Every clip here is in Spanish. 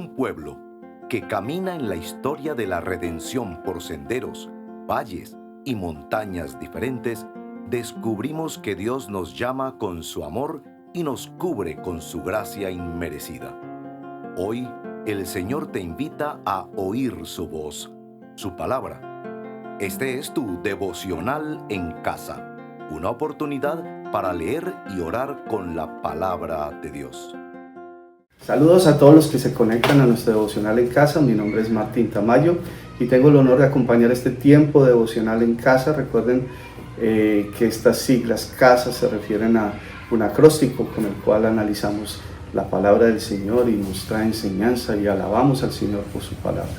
un pueblo que camina en la historia de la redención por senderos, valles y montañas diferentes, descubrimos que Dios nos llama con su amor y nos cubre con su gracia inmerecida. Hoy, el Señor te invita a oír su voz, su palabra. Este es tu devocional en casa, una oportunidad para leer y orar con la palabra de Dios. Saludos a todos los que se conectan a nuestro devocional en casa. Mi nombre es Martín Tamayo y tengo el honor de acompañar este tiempo devocional en casa. Recuerden que estas siglas CASA se refieren a un acróstico con el cual analizamos la palabra del Señor y nos trae enseñanza y alabamos al Señor por su palabra.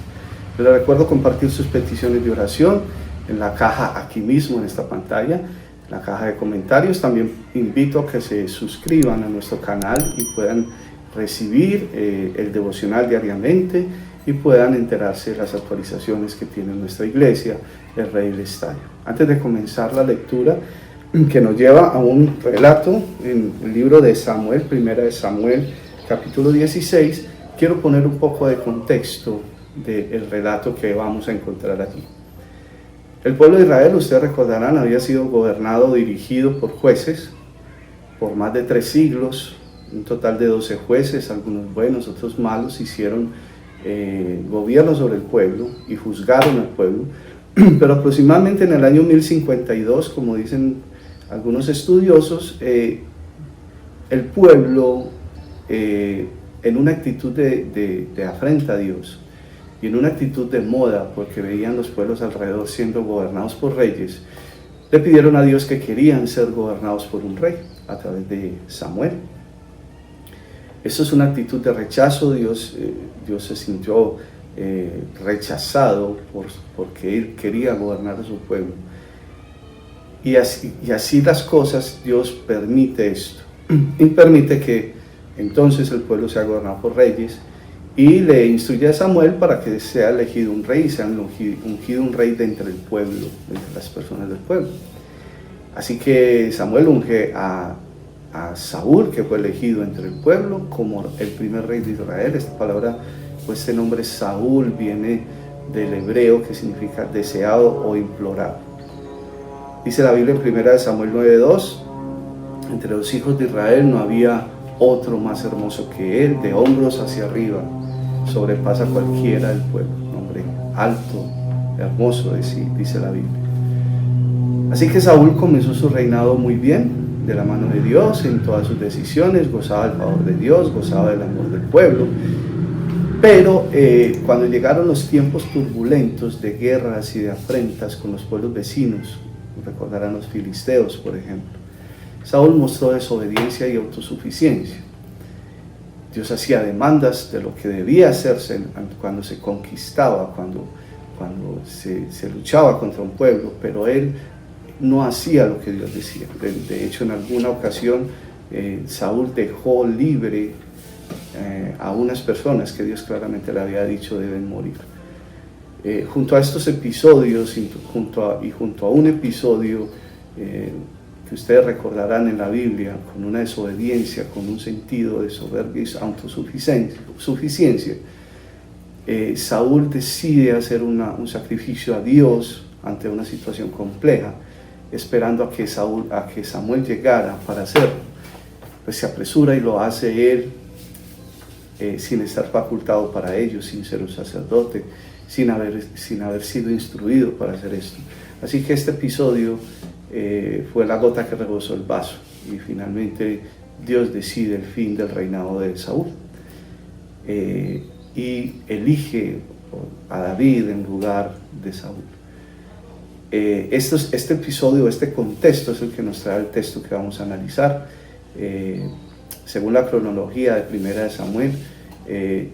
Les recuerdo compartir sus peticiones de oración en la caja aquí mismo en esta pantalla, en la caja de comentarios. También invito a que se suscriban a nuestro canal y puedan recibir el devocional diariamente y puedan enterarse de las actualizaciones que tiene nuestra iglesia, el Rey del Estadio. Antes de comenzar la lectura, que nos lleva a un relato en el libro de Samuel, primera de Samuel, capítulo 16, quiero poner un poco de contexto del relato que vamos a encontrar allí. El pueblo de Israel, ustedes recordarán, había sido gobernado, dirigido por jueces por más de 3 siglos, un total de 12 jueces, algunos buenos, otros malos, hicieron gobierno sobre el pueblo y juzgaron al pueblo, pero aproximadamente en el año 1052, como dicen algunos estudiosos, el pueblo, en una actitud de afrenta a Dios y en una actitud de moda, porque veían los pueblos alrededor siendo gobernados por reyes, le pidieron a Dios que querían ser gobernados por un rey a través de Samuel. Eso es una actitud de rechazo. Dios se sintió rechazado porque Él quería gobernar a su pueblo. Y así las cosas, Dios permite esto. Y permite que entonces el pueblo sea gobernado por reyes. Y le instruye a Samuel para que sea elegido un rey, sea ungido un rey de entre el pueblo, de entre las personas del pueblo. Así que Samuel unge a Saúl, que fue elegido entre el pueblo como el primer rey de Israel. Esta palabra, pues este nombre Saúl viene del hebreo que significa deseado o implorado. Dice la Biblia en 1 Samuel 9:2, entre los hijos de Israel no había otro más hermoso que él, de hombros hacia arriba, sobrepasa cualquiera del pueblo. Un hombre alto, hermoso, dice la Biblia. Así que Saúl comenzó su reinado muy bien, de la mano de Dios en todas sus decisiones, gozaba del favor de Dios, gozaba del amor del pueblo. Pero cuando llegaron los tiempos turbulentos de guerras y de afrentas con los pueblos vecinos, recordarán los filisteos, por ejemplo, Saúl mostró desobediencia y autosuficiencia. Dios hacía demandas de lo que debía hacerse cuando se conquistaba, cuando se luchaba contra un pueblo, pero él no hacía lo que Dios decía. De hecho, en alguna ocasión Saúl dejó libre a unas personas que Dios claramente le había dicho deben morir. Junto a estos episodios y junto a un episodio que ustedes recordarán en la Biblia, con una desobediencia, con un sentido de soberbia y autosuficiencia, Saúl decide hacer un sacrificio a Dios ante una situación compleja, esperando a que Samuel llegara para hacerlo. Pues se apresura y lo hace él sin estar facultado para ello, sin ser un sacerdote, sin haber sido instruido para hacer esto. Así que este episodio fue la gota que rebosó el vaso y finalmente Dios decide el fin del reinado de Saúl y elige a David en lugar de Saúl. Este episodio, este contexto es el que nos trae el texto que vamos a analizar. Según la cronología de primera de Samuel,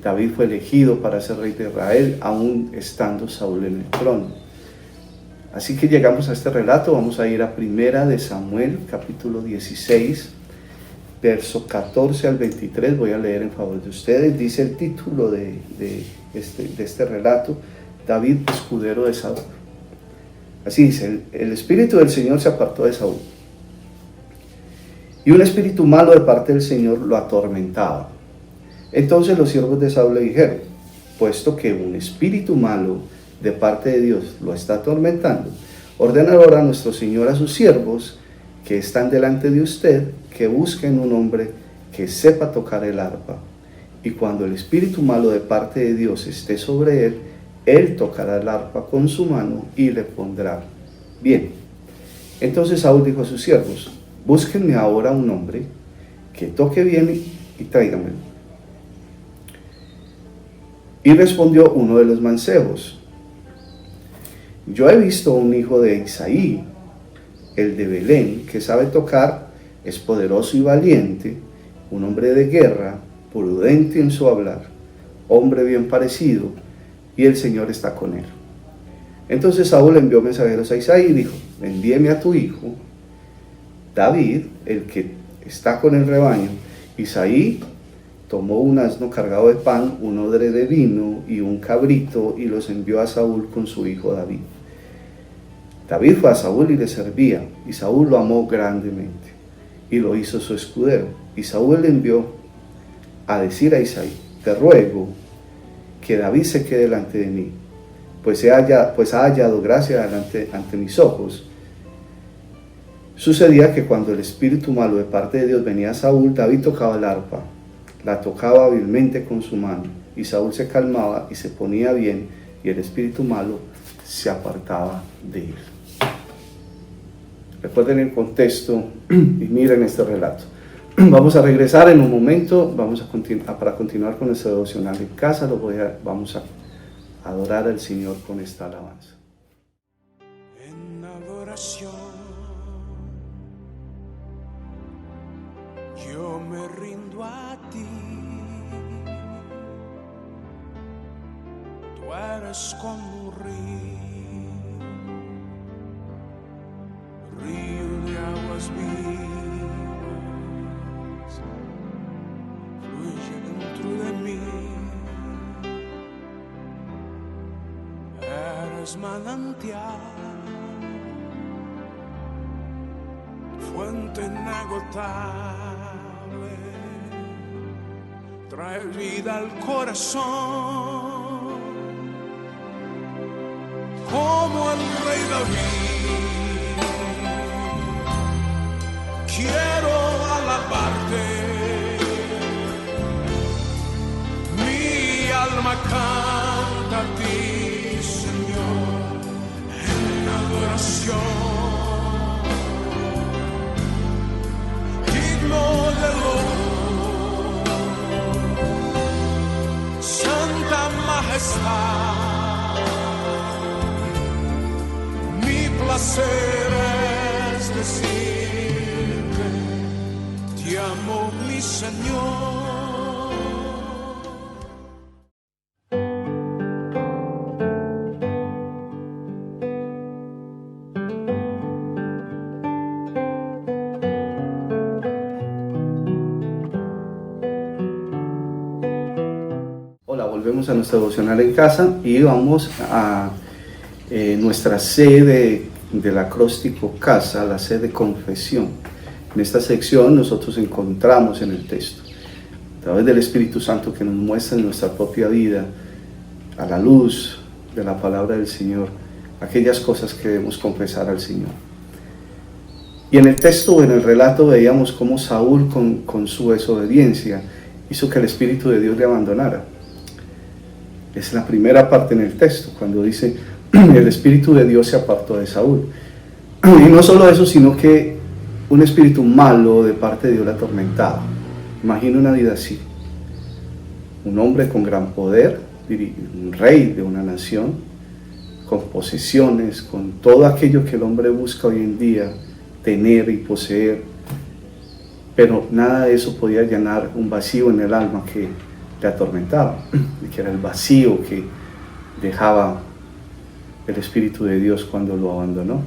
David fue elegido para ser rey de Israel, aún estando Saúl en el trono. Así que llegamos a este relato. Vamos a ir a primera de Samuel, capítulo 16, verso 14 al 23. Voy a leer en favor de ustedes. Dice el título de este relato: David, escudero de Saúl. Así dice: el espíritu del Señor se apartó de Saúl, y un espíritu malo de parte del Señor lo atormentaba. Entonces los siervos de Saúl le dijeron: puesto que un espíritu malo de parte de Dios lo está atormentando, ordena ahora a nuestro Señor a sus siervos que están delante de usted que busquen un hombre que sepa tocar el arpa. Y cuando el espíritu malo de parte de Dios esté sobre él, él tocará el arpa con su mano y le pondrá bien. Entonces Saúl dijo a sus siervos: búsquenme ahora un hombre que toque bien y tráiganmelo. Y respondió uno de los mancebos: yo he visto un hijo de Isaí, el de Belén, que sabe tocar, es poderoso y valiente, un hombre de guerra, prudente en su hablar, hombre bien parecido, y el Señor está con él. Entonces Saúl envió mensajeros a Isaí y dijo: envíeme a tu hijo David, el que está con el rebaño. Isaí tomó un asno cargado de pan, un odre de vino y un cabrito, y los envió a Saúl con su hijo David. David fue a Saúl y le servía, y Saúl lo amó grandemente, y lo hizo su escudero. Y Saúl le envió a decir a Isaí: te ruego que David se quede delante de mí, pues ha hallado gracia ante mis ojos. Sucedía que cuando el espíritu malo de parte de Dios venía a Saúl, David tocaba el arpa, la tocaba hábilmente con su mano, y Saúl se calmaba y se ponía bien, y el espíritu malo se apartaba de él. Recuerden el contexto y miren este relato. Vamos a regresar en un momento, para continuar con nuestro devocional en casa. Vamos a adorar al Señor con esta alabanza. En adoración yo me rindo a ti, tú eres como un río de aguas vivas, fluye dentro de mí, eres manantial, fuente inagotable, trae vida al corazón, como el rey David. Quiero alabarte, mi alma canta a ti, Señor, en adoración, digno de loor, santa majestad, mi placer es decir: te amo, mi Señor. Hola, volvemos a nuestro devocional en casa y vamos a nuestra sede del acróstico casa, la sede de confesión. En esta sección nosotros encontramos en el texto, a través del Espíritu Santo que nos muestra en nuestra propia vida, a la luz de la palabra del Señor, aquellas cosas que debemos confesar al Señor. Y en el texto, en el relato, veíamos cómo Saúl con su desobediencia hizo que el Espíritu de Dios le abandonara. Es la primera parte en el texto, cuando dice: el Espíritu de Dios se apartó de Saúl. Y no solo eso, sino que un espíritu malo de parte de Dios le atormentaba. Imagina una vida así: un hombre con gran poder, un rey de una nación, con posesiones, con todo aquello que el hombre busca hoy en día tener y poseer, pero nada de eso podía llenar un vacío en el alma que le atormentaba, que era el vacío que dejaba el Espíritu de Dios cuando lo abandonó.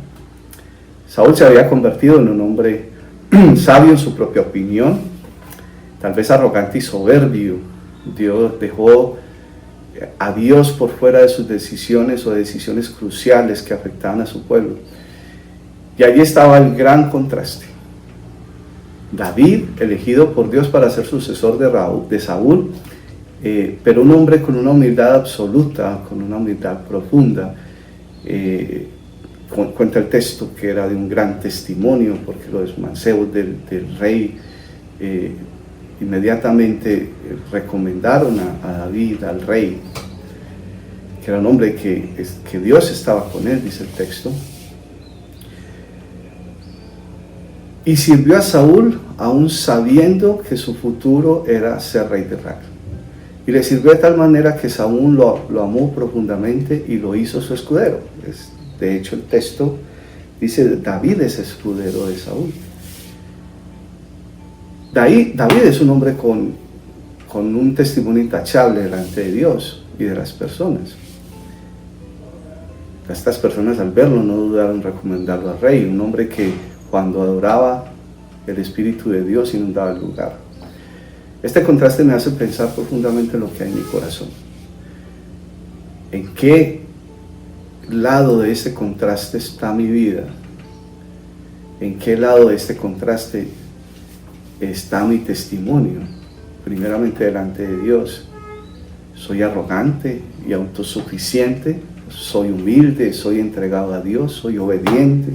Saúl se había convertido en un hombre sabio en su propia opinión, tal vez arrogante y soberbio. Dios dejó a Dios por fuera de sus decisiones o decisiones cruciales que afectaban a su pueblo. Y allí estaba el gran contraste. David, elegido por Dios para ser sucesor de Saúl, pero un hombre con una humildad absoluta, con una humildad profunda. Cuenta el texto que era de un gran testimonio, porque los mancebos del rey inmediatamente recomendaron a David, al rey, que era un hombre que Dios estaba con él, dice el texto. Y sirvió a Saúl aún sabiendo que su futuro era ser rey de Israel. Y le sirvió de tal manera que Saúl lo amó profundamente y lo hizo su escudero. De hecho, el texto dice: David es escudero de Saúl. David es un hombre con un testimonio intachable delante de Dios y de las personas. Estas personas, al verlo, no dudaron en recomendarlo al rey. Un hombre que, cuando adoraba, el Espíritu de Dios inundaba el lugar. Este contraste me hace pensar profundamente en lo que hay en mi corazón. ¿En qué lado de este contraste está mi vida? ¿En qué lado de este contraste está mi testimonio? Primeramente delante de Dios. ¿Soy arrogante y autosuficiente? ¿Soy humilde? ¿Soy entregado a Dios? ¿Soy obediente?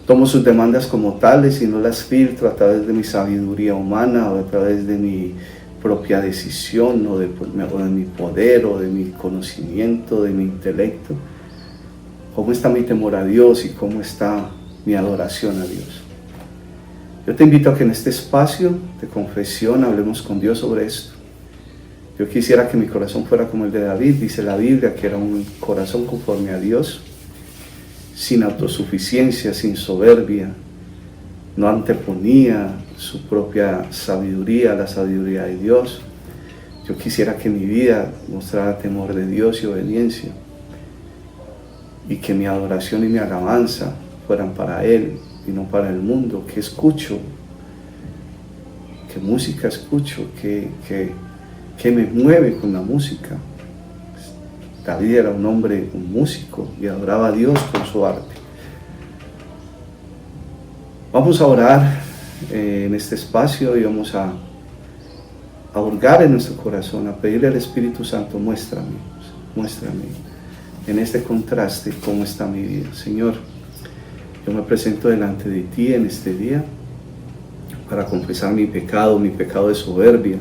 Tomo sus demandas como tales y no las filtro a través de mi sabiduría humana o a través de mi propia decisión o de mi poder o de mi conocimiento, de mi intelecto. ¿Cómo está mi temor a Dios y cómo está mi adoración a Dios? Yo te invito a que en este espacio de confesión hablemos con Dios sobre esto. Yo quisiera que mi corazón fuera como el de David. Dice la Biblia que era un corazón conforme a Dios, sin autosuficiencia, sin soberbia, no anteponía su propia sabiduría a la sabiduría de Dios. Yo quisiera que mi vida mostrara temor de Dios y obediencia, y que mi adoración y mi alabanza fueran para Él y no para el mundo. ¿Qué escucho? ¿Qué música escucho? ¿Qué me mueve con la música? David era un hombre, un músico, y adoraba a Dios con su arte. Vamos a orar en este espacio y vamos a hurgar en nuestro corazón, a pedirle al Espíritu Santo: muéstrame en este contraste cómo está mi vida. Señor, yo me presento delante de ti en este día para confesar mi pecado de soberbia,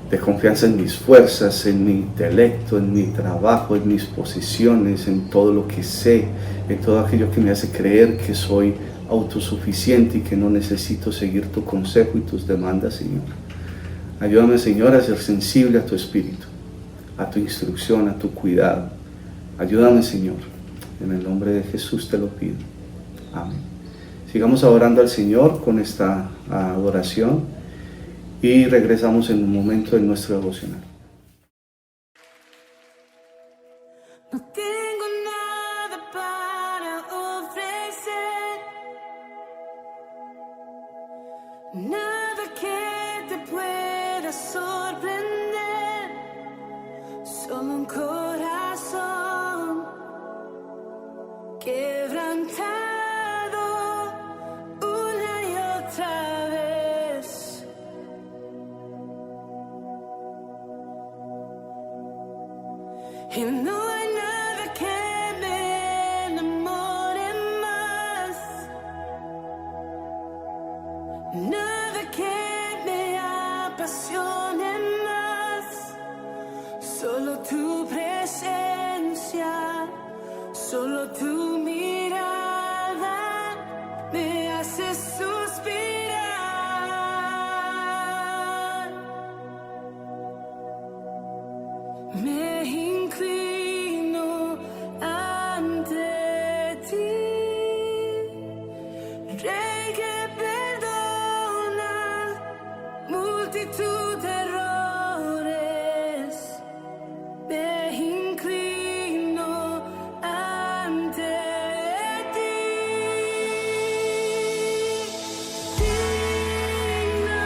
de confianza en mis fuerzas, en mi intelecto, en mi trabajo, en mis posiciones, en todo lo que sé, en todo aquello que me hace creer que soy autosuficiente y que no necesito seguir tu consejo y tus demandas, Señor. Ayúdame, Señor, a ser sensible a tu Espíritu, a tu instrucción, a tu cuidado. Ayúdame, Señor. En el nombre de Jesús te lo pido. Amén. Sigamos adorando al Señor con esta adoración. Y regresamos en un momento de nuestro devocional. No tengo nada para ofrecer, nada que te pueda sorprender, solo un corazón quebrantado una y otra vez. Y no hay nada que me enamore más, nada que me apasione más, solo tu presencia, solo tu mirada me hace suspirar. Me inclino ante ti, Rey que perdona multitud de errores. Me inclino ante ti, digno,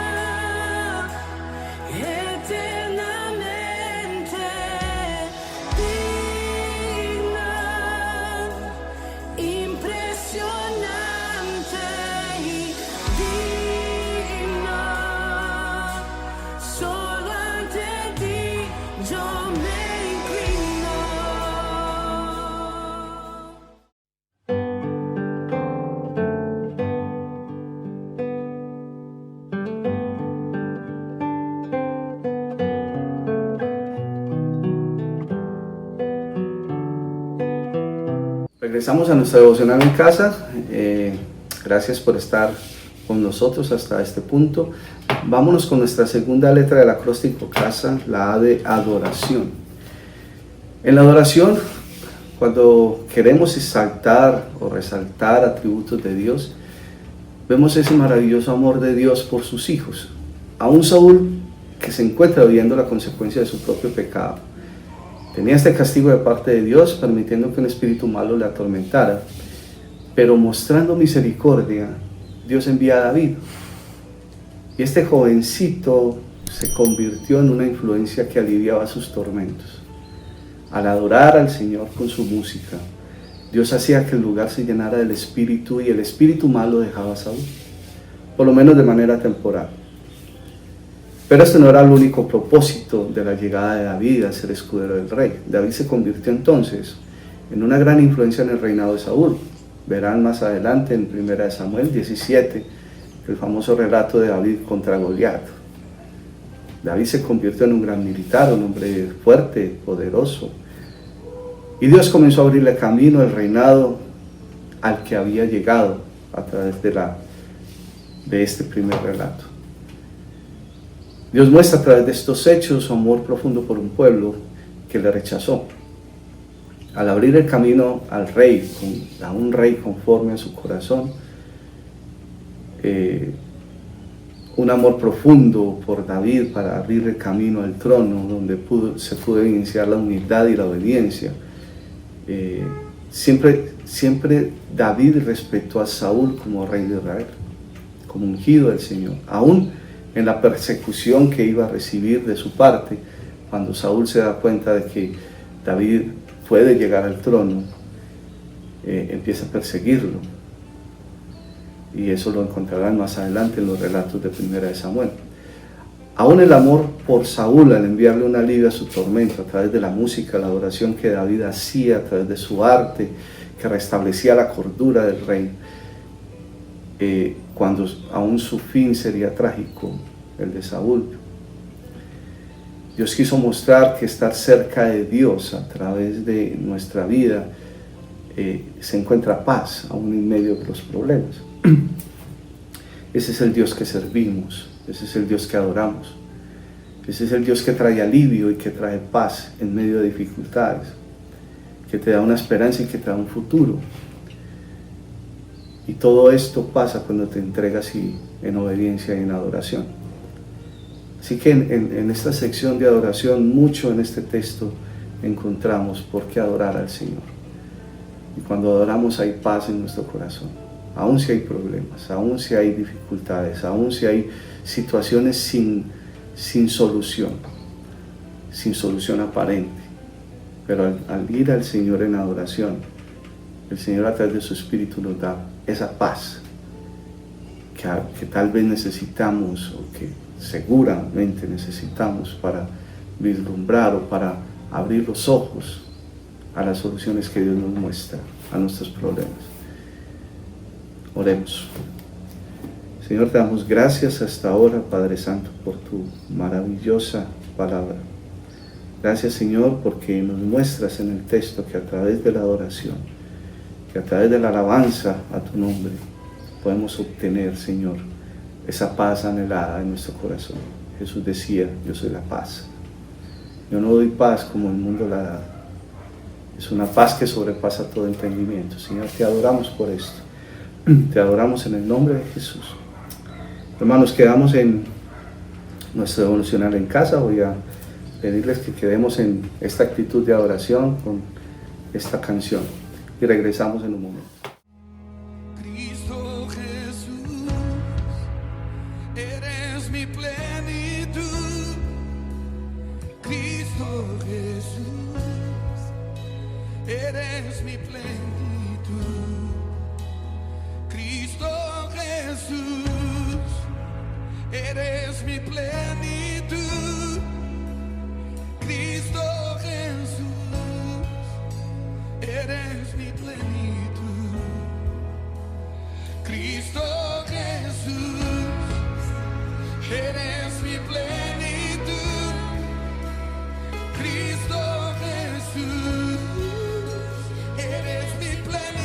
eternamente digno, impresionante y digno. Regresamos a nuestra devocional en casa. Gracias por estar con nosotros hasta este punto. Vámonos con nuestra segunda letra del acróstico casa, la A de adoración. En la adoración, cuando queremos exaltar o resaltar atributos de Dios, vemos ese maravilloso amor de Dios por sus hijos. Aún Saúl, que se encuentra viviendo la consecuencia de su propio pecado, tenía este castigo de parte de Dios, permitiendo que un espíritu malo le atormentara. Pero mostrando misericordia, Dios envía a David. Y este jovencito se convirtió en una influencia que aliviaba sus tormentos. Al adorar al Señor con su música, Dios hacía que el lugar se llenara del espíritu y el espíritu malo dejaba a Saúl, por lo menos de manera temporal. Pero este no era el único propósito de la llegada de David a ser escudero del rey. David se convirtió entonces en una gran influencia en el reinado de Saúl. Verán más adelante en 1 Samuel 17 el famoso relato de David contra Goliat. David se convirtió en un gran militar, un hombre fuerte, poderoso. Y Dios comenzó a abrirle camino al reinado al que había llegado a través de este primer relato. Dios muestra a través de estos hechos su amor profundo por un pueblo que le rechazó. Al abrir el camino al rey, a un rey conforme a su corazón, un amor profundo por David para abrir el camino al trono, donde se pudo iniciar la humildad y la obediencia. Siempre David respetó a Saúl como rey de Israel, como ungido del Señor, aún en la persecución que iba a recibir de su parte. Cuando Saúl se da cuenta de que David puede llegar al trono, empieza a perseguirlo. Y eso lo encontrarán más adelante en los relatos de 1 Samuel. Aún el amor por Saúl, al enviarle un alivio a su tormento a través de la música, la adoración que David hacía, a través de su arte, que restablecía la cordura del rey, cuando aún su fin sería trágico, el de Saúl. Dios quiso mostrar que estar cerca de Dios a través de nuestra vida se encuentra paz, aún en medio de los problemas. Ese es el Dios que servimos, ese es el Dios que adoramos, ese es el Dios que trae alivio y que trae paz en medio de dificultades, que te da una esperanza y que te da un futuro. Y todo esto pasa cuando te entregas en obediencia y en adoración. Así que en esta sección de adoración, mucho en este texto encontramos por qué adorar al Señor. Y cuando adoramos hay paz en nuestro corazón, aun si hay problemas, aun si hay dificultades, aun si hay situaciones sin solución aparente. Pero al ir al Señor en adoración, el Señor a través de su Espíritu nos da esa paz que tal vez necesitamos o que seguramente necesitamos para vislumbrar o para abrir los ojos a las soluciones que Dios nos muestra a nuestros problemas. Oremos. Señor, te damos gracias hasta ahora, Padre Santo, por tu maravillosa palabra. Gracias, Señor, porque nos muestras en el texto que a través de la adoración, que a través de la alabanza a tu nombre, podemos obtener, Señor, esa paz anhelada en nuestro corazón. Jesús decía, yo soy la paz. Yo no doy paz como el mundo la da. Es una paz que sobrepasa todo entendimiento. Señor, te adoramos por esto. Te adoramos en el nombre de Jesús. Hermanos, quedamos en nuestro devocional en casa. Voy a pedirles que quedemos en esta actitud de adoración con esta canción. Y regresamos en un momento. Cristo Jesús, eres mi plenitud. Cristo Jesús, eres mi plenitud. Cristo Jesús, eres mi plenitud. Cristo Jesús, eres mi plenitud. Cristo Jesús, eres mi plenitud. Cristo Jesús, eres mi plenitud.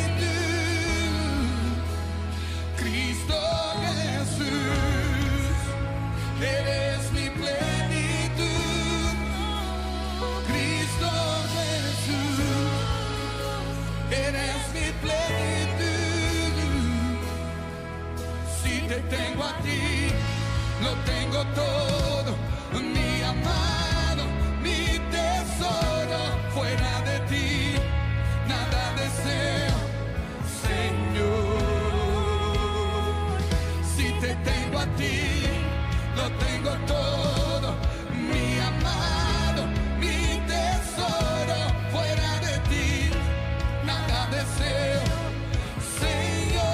te tengo a ti, lo tengo todo, mi amado, mi tesoro. Fuera de ti, nada deseo, Señor. Si te tengo a ti, lo tengo todo, mi amado, mi tesoro. Fuera de ti, nada deseo, Señor.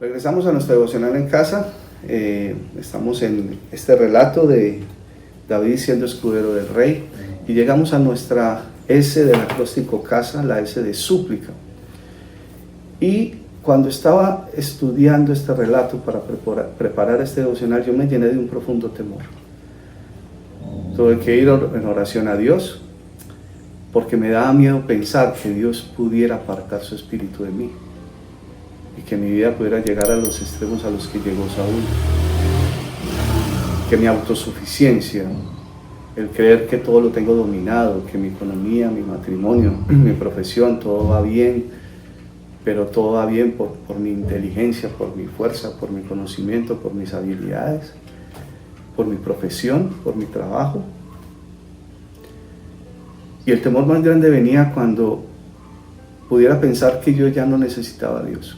Regresamos a nuestra devocional en casa. Estamos en este relato de David siendo escudero del rey y llegamos a nuestra S del acróstico casa, la S de súplica. Y cuando estaba estudiando este relato para preparar este devocional, yo me llené de un profundo temor. Tuve que ir en oración a Dios porque me daba miedo pensar que Dios pudiera apartar su espíritu de mí y que mi vida pudiera llegar a los extremos a los que llegó Saúl. Que mi autosuficiencia, el creer que todo lo tengo dominado, que mi economía, mi matrimonio, mi profesión, todo va bien, pero todo va bien por mi inteligencia, por mi fuerza, por mi conocimiento, por mis habilidades, por mi profesión, por mi trabajo. Y el temor más grande venía cuando pudiera pensar que yo ya no necesitaba a Dios,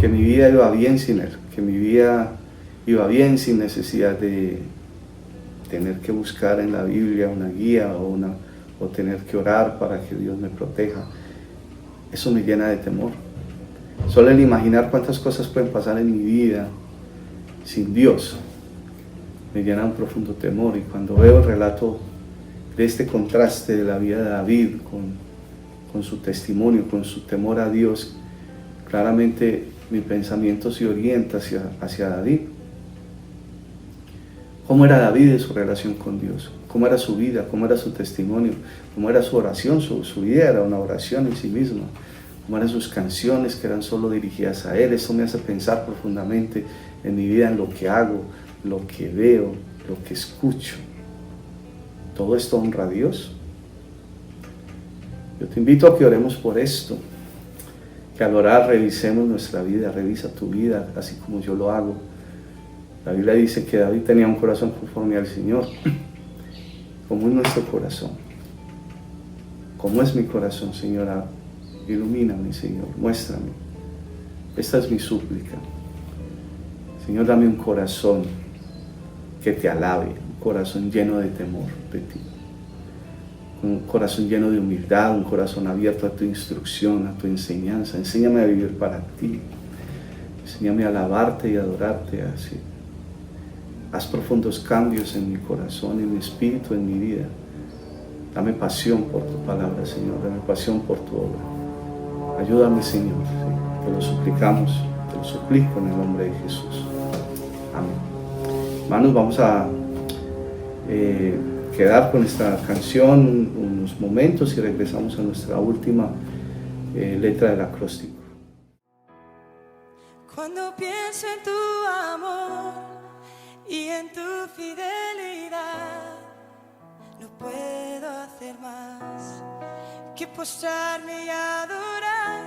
que mi vida iba bien sin Él, que mi vida iba bien sin necesidad de tener que buscar en la Biblia una guía o tener que orar para que Dios me proteja. Eso me llena de temor. Solo el imaginar cuántas cosas pueden pasar en mi vida sin Dios me llena un profundo temor. Y cuando veo el relato de este contraste de la vida de David con su testimonio, con su temor a Dios, claramente mi pensamiento se orienta hacia David. ¿Cómo era David en su relación con Dios? ¿Cómo era su vida? ¿Cómo era su testimonio? ¿Cómo era su oración? Su vida era una oración en sí misma. ¿Cómo eran sus canciones que eran solo dirigidas a Él? Eso me hace pensar profundamente en mi vida, en lo que hago, lo que veo, lo que escucho. ¿Todo esto honra a Dios? Yo te invito a que oremos por esto. Que al orar revisemos nuestra vida, revisa tu vida, así como yo lo hago. La Biblia dice que David tenía un corazón conforme al Señor. ¿Cómo es nuestro corazón? ¿Cómo es mi corazón, Señora? Ilumíname, Señor, muéstrame. Esta es mi súplica. Señor, dame un corazón que te alabe, un corazón lleno de temor de ti. Un corazón lleno de humildad, un corazón abierto a tu instrucción, a tu enseñanza. Enséñame a vivir para ti. Enséñame a alabarte y adorarte así. Haz profundos cambios en mi corazón, en mi espíritu, en mi vida. Dame pasión por tu palabra, Señor. Dame pasión por tu obra. Ayúdame, Señor. ¿Sí? Te lo suplicamos, te lo suplico en el nombre de Jesús. Amén. Hermanos, vamos a quedar con esta canción unos momentos y regresamos a nuestra última letra del acróstico. Cuando pienso en tu amor y en tu fidelidad, no puedo hacer más que postrarme y adorar.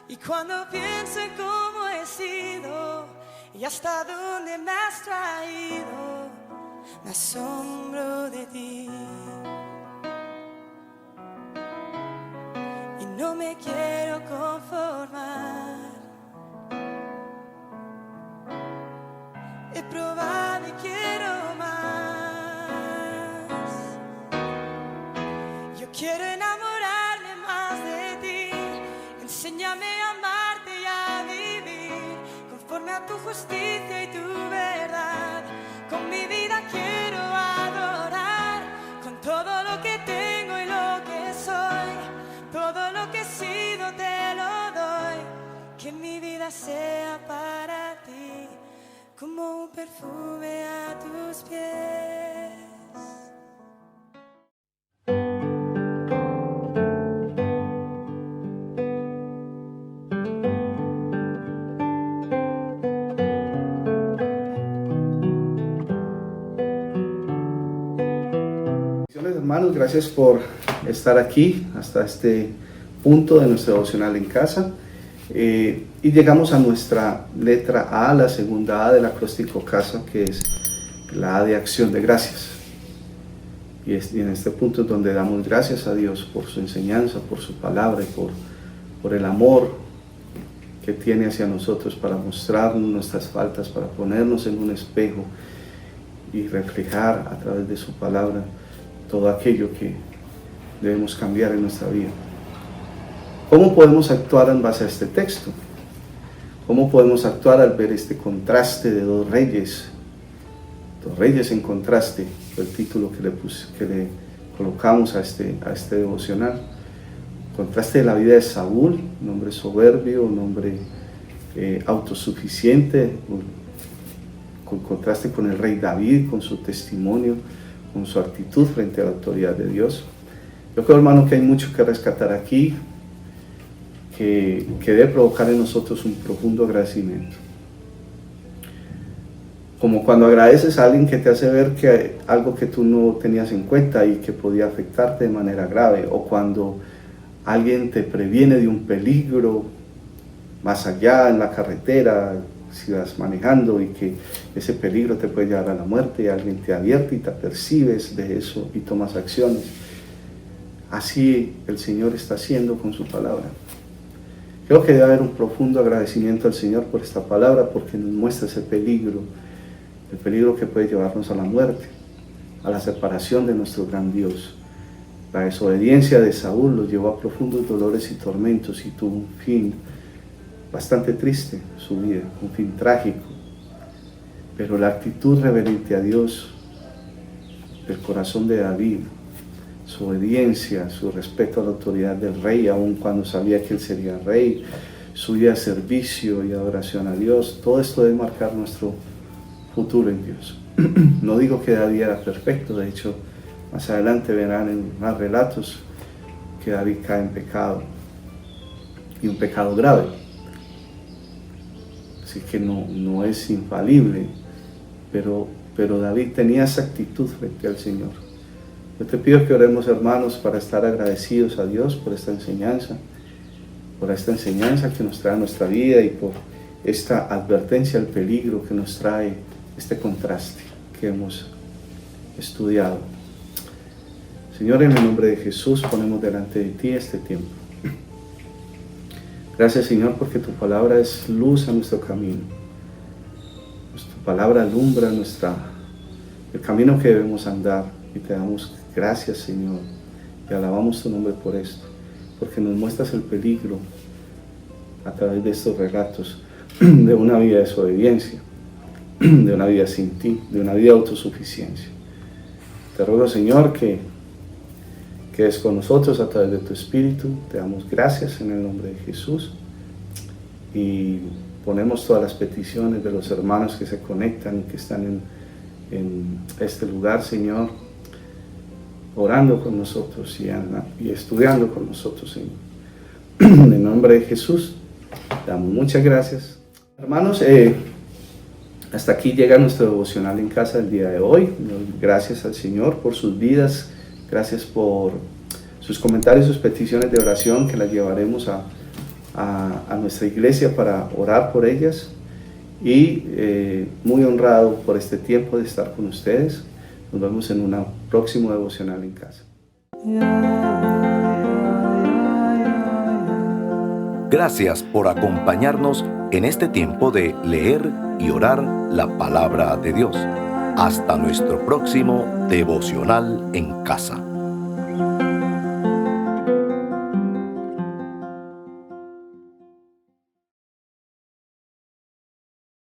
Y cuando pienso en cómo he sido y hasta dónde me has traído, me asombro de ti. Y no me quiero conformar. He probado y quiero más. Yo quiero enamorarme más de ti. Enséñame a amarte y a vivir conforme a tu justicia y tu verdad. Con mi vida quiero adorar, con todo lo que tengo y lo que soy. Todo lo que he sido te lo doy. Que mi vida sea para ti como un perfume a tus pies. hermanos, gracias por estar aquí hasta este punto de nuestro devocional en casa. Y llegamos a nuestra letra A, la segunda A del acróstico casa, que es la A de acción de gracias. Y en este punto es donde damos gracias a Dios por su enseñanza, por su palabra y por el amor que tiene hacia nosotros para mostrarnos nuestras faltas, para ponernos en un espejo y reflejar a través de su palabra todo aquello que debemos cambiar en nuestra vida. ¿Cómo podemos actuar en base a este texto? ¿Cómo podemos actuar al ver este contraste de dos reyes? Dos reyes en contraste, fue el título que le colocamos a este devocional. Contraste de la vida de Saúl, un hombre soberbio, un hombre autosuficiente, con contraste con el rey David, con su testimonio, con su actitud frente a la autoridad de Dios. Yo creo, hermano, que hay mucho que rescatar aquí, que debe provocar en nosotros un profundo agradecimiento. Como cuando agradeces a alguien que te hace ver que algo que tú no tenías en cuenta y que podía afectarte de manera grave, o cuando alguien te previene de un peligro más allá en la carretera, si vas manejando, y que ese peligro te puede llevar a la muerte, y alguien te advierte y te apercibes de eso y tomas acciones. Así el Señor está haciendo con su palabra. Creo que debe haber un profundo agradecimiento al Señor por esta palabra, porque nos muestra ese peligro, el peligro que puede llevarnos a la muerte, a la separación de nuestro gran Dios. La desobediencia de Saúl los llevó a profundos dolores y tormentos y tuvo un fin bastante triste, su vida, un fin trágico. Pero la actitud reverente a Dios del corazón de David, su obediencia, su respeto a la autoridad del rey, aun cuando sabía que él sería rey, su vida de servicio y adoración a Dios, todo esto debe marcar nuestro futuro en Dios. No digo que David era perfecto, de hecho, más adelante verán en más relatos que David cae en pecado, y un pecado grave. Así que no es infalible, pero David tenía esa actitud frente al Señor. Yo te pido que oremos, hermanos, para estar agradecidos a Dios por esta enseñanza que nos trae a nuestra vida, y por esta advertencia al peligro que nos trae este contraste que hemos estudiado. Señor, en el nombre de Jesús ponemos delante de ti este tiempo. Gracias, Señor, porque tu palabra es luz a nuestro camino. Tu palabra alumbra el camino que debemos andar, y te damos gracias, Señor, y alabamos tu nombre por esto, porque nos muestras el peligro a través de estos relatos de una vida de desobediencia, de una vida sin ti, de una vida de autosuficiencia. Te ruego, Señor, que quedes con nosotros a través de tu Espíritu. Te damos gracias en el nombre de Jesús, y ponemos todas las peticiones de los hermanos que se conectan y que están en este lugar, Señor, orando con nosotros y estudiando con nosotros, Señor. En el nombre de Jesús, te damos muchas gracias. Hermanos, hasta aquí llega nuestro devocional en casa el día de hoy. Gracias al Señor por sus vidas, gracias por sus comentarios, sus peticiones de oración, que las llevaremos a nuestra iglesia para orar por ellas, y muy honrado por este tiempo de estar con ustedes. Nos vemos en un próximo devocional en casa. Gracias por acompañarnos en este tiempo de leer y orar la palabra de Dios. Hasta nuestro próximo devocional en casa.